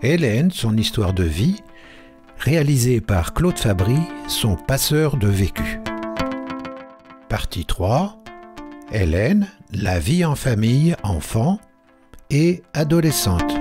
Hélène, son histoire de vie, réalisée par Claude Fabry, son passeur de vécu. Partie 3. Hélène, la vie en famille, enfant et adolescente.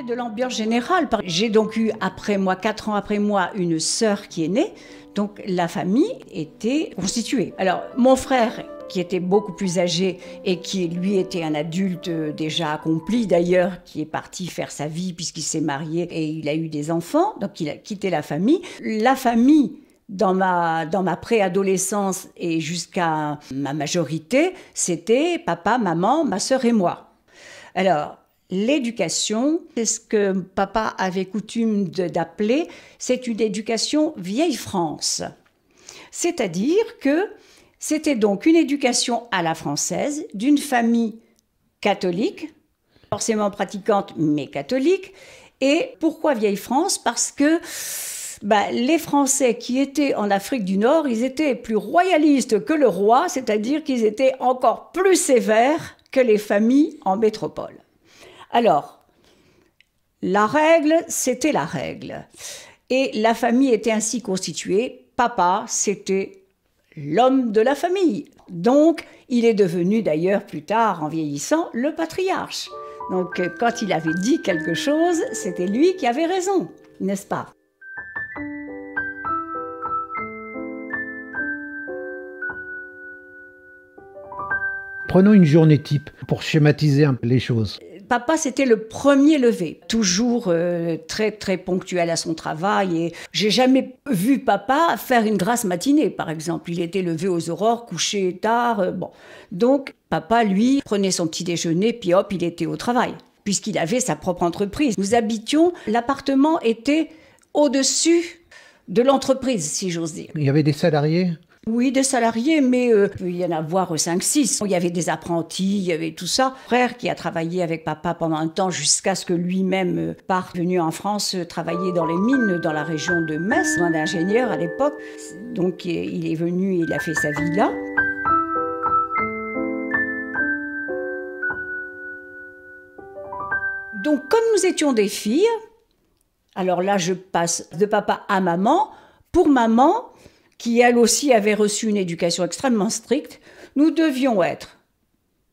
De l'ambiance générale. J'ai donc eu après moi, 4 ans après moi, une sœur qui est née, donc la famille était constituée. Alors mon frère, qui était beaucoup plus âgé et qui lui était un adulte déjà accompli d'ailleurs, qui est parti faire sa vie puisqu'il s'est marié et il a eu des enfants, donc il a quitté la famille. La famille, dans ma préadolescence et jusqu'à ma majorité, c'était papa, maman, ma sœur et moi. Alors, l'éducation, c'est ce que papa avait coutume d'appeler, c'est une éducation vieille France. C'est-à-dire que c'était donc une éducation à la française, d'une famille catholique, forcément pratiquante, mais catholique. Et pourquoi vieille France? Parce que les Français qui étaient en Afrique du Nord, ils étaient plus royalistes que le roi, c'est-à-dire qu'ils étaient encore plus sévères que les familles en métropole. Alors, la règle, c'était la règle. Et la famille était ainsi constituée. Papa, c'était l'homme de la famille. Donc, il est devenu d'ailleurs plus tard, en vieillissant, le patriarche. Donc, quand il avait dit quelque chose, c'était lui qui avait raison, n'est-ce pas ? Prenons une journée type pour schématiser un peu les choses. Papa, c'était le premier levé, toujours très très ponctuel à son travail. Et j'ai jamais vu papa faire une grasse matinée, par exemple. Il était levé aux aurores, couché tard. Donc, papa, lui, prenait son petit déjeuner, puis hop, il était au travail, puisqu'il avait sa propre entreprise. Nous habitions, l'appartement était au-dessus de l'entreprise, si j'ose dire. Il y avait des salariés ? Oui, des salariés, mais il peut y en avoir 5-6. Il y avait des apprentis, il y avait tout ça. Frère qui a travaillé avec papa pendant un temps jusqu'à ce que lui-même parte venu en France travailler dans les mines dans la région de Metz, un ingénieur à l'époque. Donc il est venu et il a fait sa vie là. Donc comme nous étions des filles, alors là je passe de papa à maman. Pour maman, qui elle aussi avait reçu une éducation extrêmement stricte, nous devions être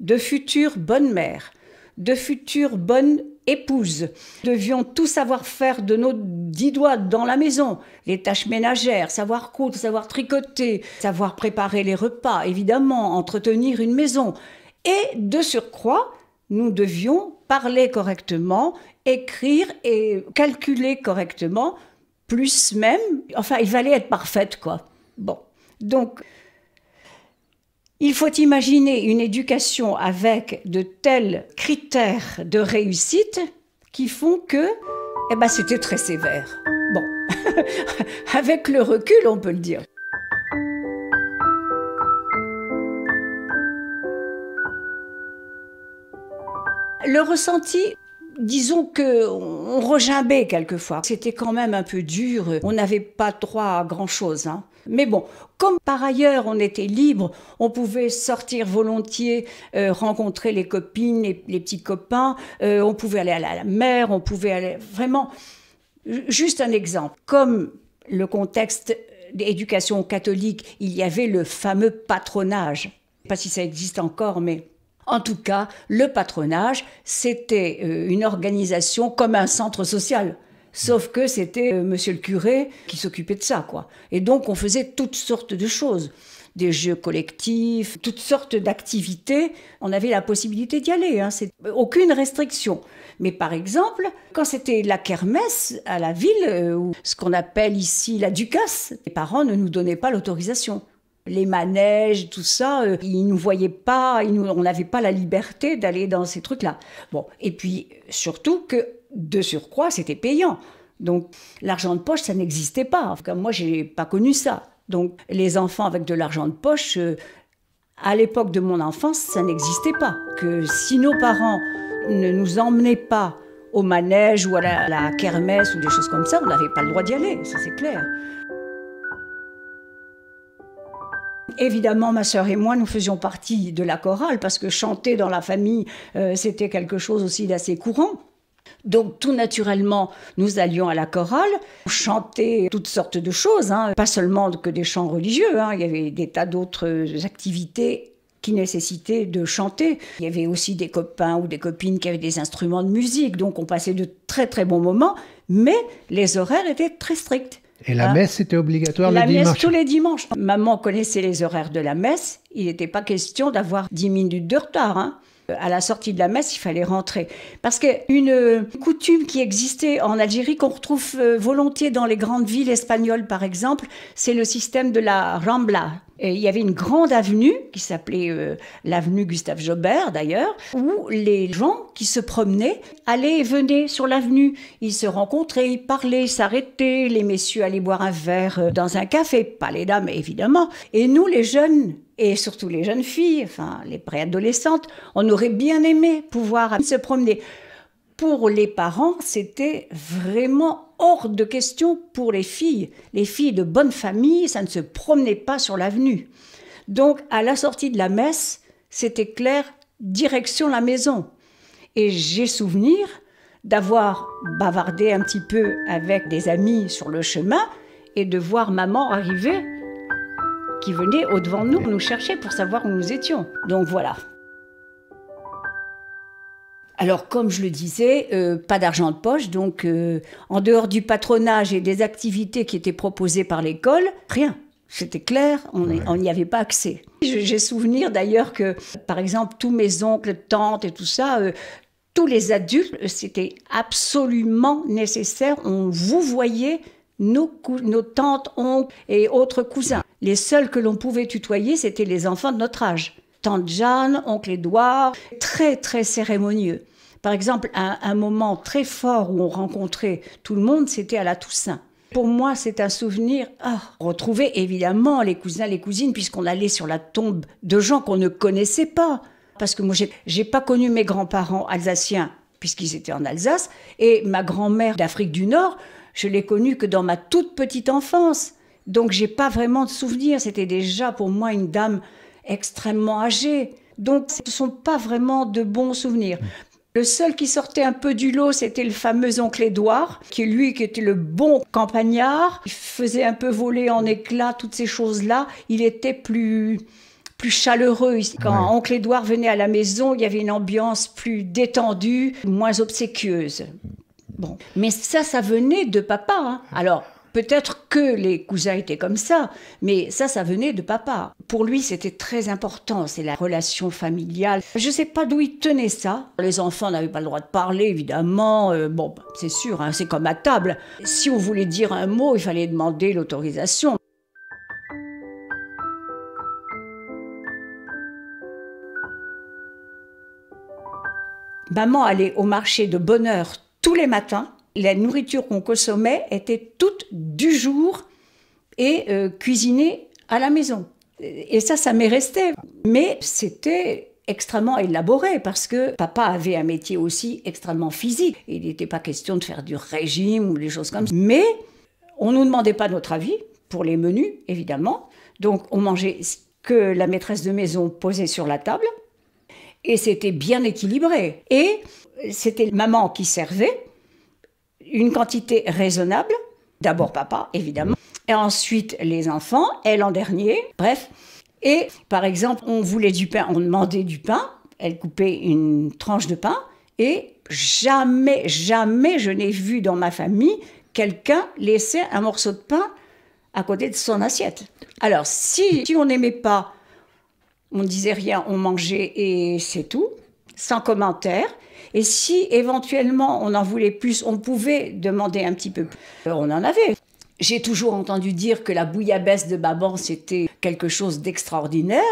de futures bonnes mères, de futures bonnes épouses. Nous devions tout savoir faire de nos 10 doigts dans la maison, les tâches ménagères, savoir coudre, savoir tricoter, savoir préparer les repas, évidemment, entretenir une maison. Et de surcroît, nous devions parler correctement, écrire et calculer correctement, plus même, enfin, il fallait être parfaite, quoi. Bon, donc, il faut imaginer une éducation avec de tels critères de réussite qui font que, c'était très sévère. Bon, avec le recul, on peut le dire. Le ressenti, disons qu'on regimbait quelquefois. C'était quand même un peu dur. On n'avait pas droit à grand-chose. Mais bon, comme par ailleurs on était libre, on pouvait sortir volontiers, rencontrer les copines, les petits copains. On pouvait aller à la mer, on pouvait aller... Vraiment, juste un exemple. Comme le contexte d'éducation catholique, il y avait le fameux patronage. Je ne sais pas si ça existe encore, mais... En tout cas, le patronage, c'était une organisation comme un centre social. Sauf que c'était monsieur le curé qui s'occupait de ça, quoi. Et donc, on faisait toutes sortes de choses. Des jeux collectifs, toutes sortes d'activités. On avait la possibilité d'y aller, aucune restriction. Mais par exemple, quand c'était la kermesse à la ville, ou ce qu'on appelle ici la ducasse, les parents ne nous donnaient pas l'autorisation. Les manèges, tout ça, ils ne nous voyaient pas, on n'avait pas la liberté d'aller dans ces trucs-là. Bon, et puis surtout que, de surcroît, c'était payant. Donc, l'argent de poche, ça n'existait pas. Comme moi, je n'ai pas connu ça. Donc, les enfants avec de l'argent de poche, à l'époque de mon enfance, ça n'existait pas. Que si nos parents ne nous emmenait pas au manège ou à la kermesse ou des choses comme ça, on n'avait pas le droit d'y aller, ça c'est clair. Évidemment, ma sœur et moi, nous faisions partie de la chorale parce que chanter dans la famille, c'était quelque chose aussi d'assez courant. Donc tout naturellement, nous allions à la chorale, on chantait toutes sortes de choses, hein, pas seulement que des chants religieux, hein, il y avait des tas d'autres activités qui nécessitaient de chanter. Il y avait aussi des copains ou des copines qui avaient des instruments de musique, donc on passait de très très bons moments, mais les horaires étaient très stricts. Et la messe, c'était obligatoire le dimanche? La messe tous les dimanches. Maman connaissait les horaires de la messe, il n'était pas question d'avoir 10 minutes de retard, hein. À la sortie de la messe, il fallait rentrer. Parce qu'une coutume qui existait en Algérie, qu'on retrouve volontiers dans les grandes villes espagnoles, par exemple, c'est le système de la Rambla. Et il y avait une grande avenue, qui s'appelait l'avenue Gustave Jaubert d'ailleurs, où les gens qui se promenaient allaient et venaient sur l'avenue. Ils se rencontraient, ils parlaient, ils s'arrêtaient, les messieurs allaient boire un verre dans un café, pas les dames évidemment. Et nous, les jeunes, et surtout les jeunes filles, enfin les préadolescentes, on aurait bien aimé pouvoir se promener. Pour les parents, c'était vraiment hors de question pour les filles. Les filles de bonne famille, ça ne se promenait pas sur l'avenue. Donc, à la sortie de la messe, c'était clair, direction la maison. Et j'ai souvenir d'avoir bavardé un petit peu avec des amis sur le chemin et de voir maman arriver qui venait au-devant de nous chercher pour savoir où nous étions. Donc voilà. Alors, comme je le disais, pas d'argent de poche, donc en dehors du patronage et des activités qui étaient proposées par l'école, rien. C'était clair, on n'y avait pas accès. J'ai souvenir d'ailleurs que, par exemple, tous mes oncles, tantes et tout ça, tous les adultes, c'était absolument nécessaire. On vous voyait nos tantes, oncles et autres cousins. Les seuls que l'on pouvait tutoyer, c'était les enfants de notre âge. Tante Jeanne, oncle Édouard, très très cérémonieux. Par exemple, un moment très fort où on rencontrait tout le monde, c'était à la Toussaint. Pour moi, c'est un souvenir. Retrouver évidemment les cousins, les cousines, puisqu'on allait sur la tombe de gens qu'on ne connaissait pas. Parce que moi, j'ai pas connu mes grands-parents alsaciens, puisqu'ils étaient en Alsace, et ma grand-mère d'Afrique du Nord, je l'ai connue que dans ma toute petite enfance. Donc, j'ai pas vraiment de souvenirs. C'était déjà pour moi une dame extrêmement âgée. Donc, ce ne sont pas vraiment de bons souvenirs. Le seul qui sortait un peu du lot, c'était le fameux oncle Édouard, qui était le bon campagnard. Il faisait un peu voler en éclats toutes ces choses-là. Il était plus chaleureux. Quand oncle Édouard venait à la maison, il y avait une ambiance plus détendue, moins obséquieuse. Bon. Mais ça venait de papa, hein. Alors, peut-être que les cousins étaient comme ça, mais ça venait de papa. Pour lui, c'était très important, c'est la relation familiale. Je ne sais pas d'où il tenait ça. Les enfants n'avaient pas le droit de parler, évidemment. Bon, c'est sûr, hein, c'est comme à table. Si on voulait dire un mot, il fallait demander l'autorisation. Maman allait au marché de bonne heure tous les matins. La nourriture qu'on consommait était toute du jour et cuisinée à la maison. Et ça m'est resté. Mais c'était extrêmement élaboré parce que papa avait un métier aussi extrêmement physique. Il n'était pas question de faire du régime ou des choses comme ça. Mais on ne nous demandait pas notre avis pour les menus, évidemment. Donc on mangeait ce que la maîtresse de maison posait sur la table. Et c'était bien équilibré. Et c'était maman qui servait. Une quantité raisonnable, d'abord papa, évidemment, et ensuite les enfants, elle en dernier, bref. Et par exemple, on voulait du pain, on demandait du pain, elle coupait une tranche de pain, et jamais je n'ai vu dans ma famille quelqu'un laisser un morceau de pain à côté de son assiette. Alors, si on n'aimait pas, on ne disait rien, on mangeait et c'est tout, sans commentaire. Et si éventuellement on en voulait plus, on pouvait demander un petit peu plus. On en avait. J'ai toujours entendu dire que la bouillabaisse de maman, c'était quelque chose d'extraordinaire.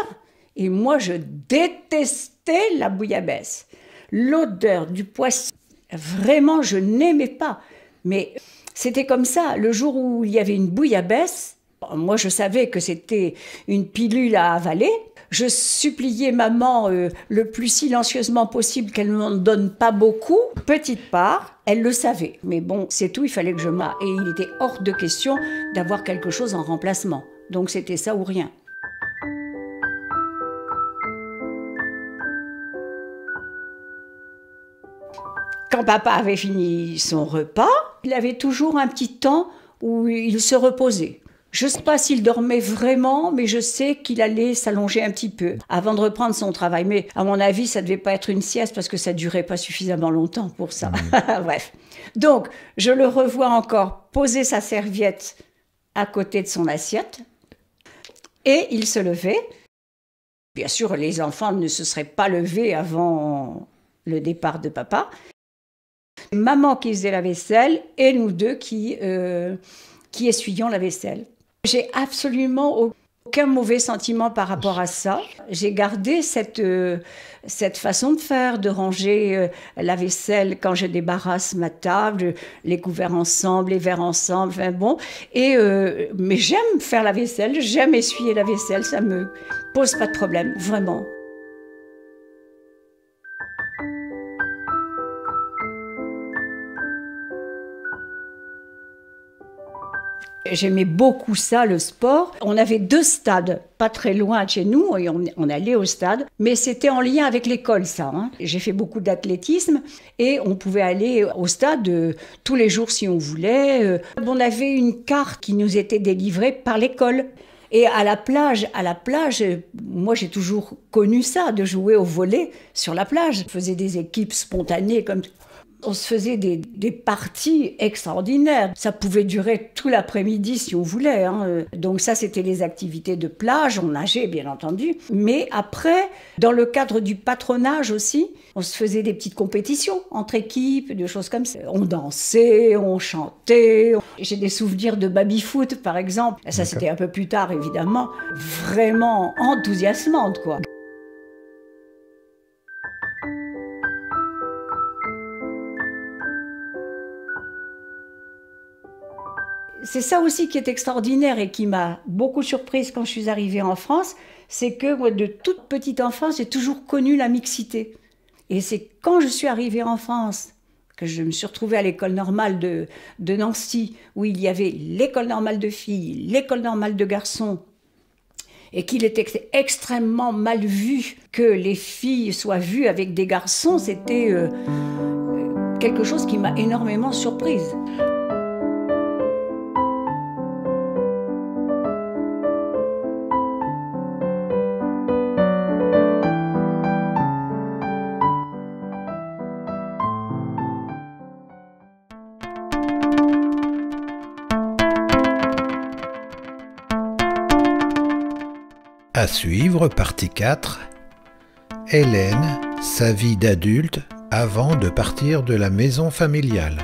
Et moi, je détestais la bouillabaisse. L'odeur du poisson, vraiment, je n'aimais pas. Mais c'était comme ça. Le jour où il y avait une bouillabaisse, Moi, je savais que c'était une pilule à avaler. Je suppliais maman le plus silencieusement possible qu'elle ne m'en donne pas beaucoup. Petite part, elle le savait. Mais bon, c'est tout, il fallait que je m'aille. Et il était hors de question d'avoir quelque chose en remplacement. Donc c'était ça ou rien. Quand papa avait fini son repas, il avait toujours un petit temps où il se reposait. Je ne sais pas s'il dormait vraiment, mais je sais qu'il allait s'allonger un petit peu avant de reprendre son travail. Mais à mon avis, ça ne devait pas être une sieste parce que ça ne durait pas suffisamment longtemps pour ça. Bref. Donc, je le revois encore poser sa serviette à côté de son assiette et il se levait. Bien sûr, les enfants ne se seraient pas levés avant le départ de papa. Maman qui faisait la vaisselle et nous deux qui essuyions la vaisselle. J'ai absolument aucun mauvais sentiment par rapport à ça. J'ai gardé cette façon de faire, de ranger la vaisselle quand je débarrasse ma table, les couverts ensemble, les verres ensemble, enfin bon. Mais j'aime faire la vaisselle, j'aime essuyer la vaisselle, ça me pose pas de problème, vraiment. J'aimais beaucoup ça, le sport. On avait 2 stades, pas très loin de chez nous, et on allait au stade, mais c'était en lien avec l'école, ça. Hein. J'ai fait beaucoup d'athlétisme, et on pouvait aller au stade tous les jours si on voulait. On avait une carte qui nous était délivrée par l'école. Et à la plage, moi j'ai toujours connu ça, de jouer au volley sur la plage. On faisait des équipes spontanées comme... On se faisait des parties extraordinaires. Ça pouvait durer tout l'après-midi si on voulait. Hein. Donc ça, c'était les activités de plage. On nageait, bien entendu. Mais après, dans le cadre du patronage aussi, on se faisait des petites compétitions entre équipes, des choses comme ça. On dansait, on chantait. J'ai des souvenirs de baby-foot, par exemple. Ça, c'était un peu plus tard, évidemment. Vraiment enthousiasmante, quoi. C'est ça aussi qui est extraordinaire et qui m'a beaucoup surprise quand je suis arrivée en France, c'est que moi, de toute petite enfance, j'ai toujours connu la mixité. Et c'est quand je suis arrivée en France que je me suis retrouvée à l'école normale de Nancy, où il y avait l'école normale de filles, l'école normale de garçons, et qu'il était extrêmement mal vu que les filles soient vues avec des garçons. C'était quelque chose qui m'a énormément surprise. À suivre, partie 4. Hélène, sa vie d'adulte avant de partir de la maison familiale.